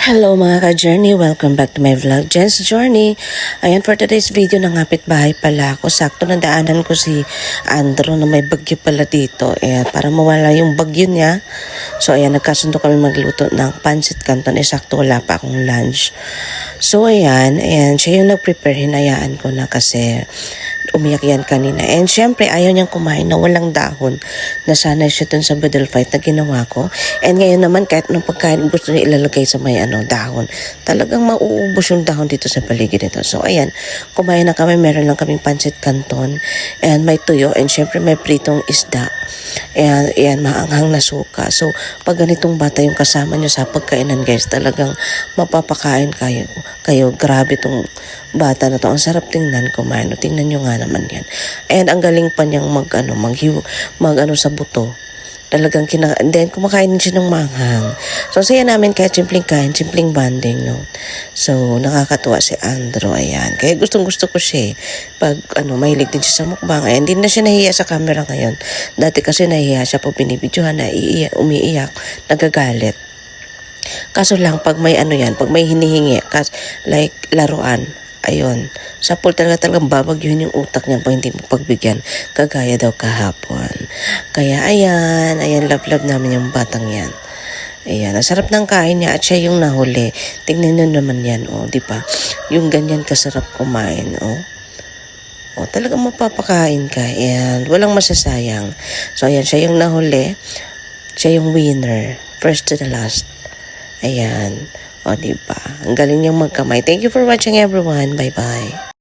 Hello mga ka-journey, welcome back to my vlog, Jen's Journey. Ayan, for today's video, nangapit bahay pala ako. Sakto na daanan ko si Andrew na may bagyo pala dito. Ayan, para mawala yung bagyo niya. So ayan, nagkasundo kami magluto ng pancit canton. Sakto wala pa akong lunch. So ayan, siya yung nag-prepare. Hinayaan ko na kasi umiyak yan kanina. And syempre, ayaw niyang kumain na walang dahon. Nasanay siya dun sa Bedel fight na ginawa ko. And ngayon naman, kahit anong pagkain gusto niya ilalagay sa may dahon. Talagang mauubos yung dahon dito sa paligid nito. So ayan, kumain na kami. Meron lang kaming pancit canton. And may tuyo. And syempre, may pritong isda. And ayan, maanghang na suka. So, pag ganitong bata yung kasama nyo sa pagkainan, guys, talagang mapapakain kayo. Grabe tong bata na to. Ang sarap tingnan kumain. Tingnan nyo nga naman yan. And ang galing pa niyang mag sa buto. Talagang then kumakain din siya ng manghang. So, saya namin kahit simpleng kain, simpleng banding, no? So, nakakatuwa si Andrew, ayan. Kaya gustong-gusto ko siya, pag, mahilig din siya sa mukbang. Ayan, hindi na siya nahiya sa camera ngayon. Dati kasi nahiya siya pag binibidyohan na umiiyak, nagagalit. Kaso lang, pag may pag may hinihingi, like laruan, ayun, sa pool talagang babagyuhin yung utak niya pag hindi mo pagbigyan, kagaya daw kahapon. Kaya ayan, love namin yung batang yan. Ayan, ang sarap ng kain niya at siya yung nahuli. Tingnan nyo naman yan, di ba? Yung ganyan kasarap kumain, talagang mapapakain ka. Ayan, walang masasayang. So ayan, siya yung nahuli. Siya yung winner. First to the last. Ayan. Diba? Ang galing niyang magkamay. Thank you for watching everyone. Bye-bye.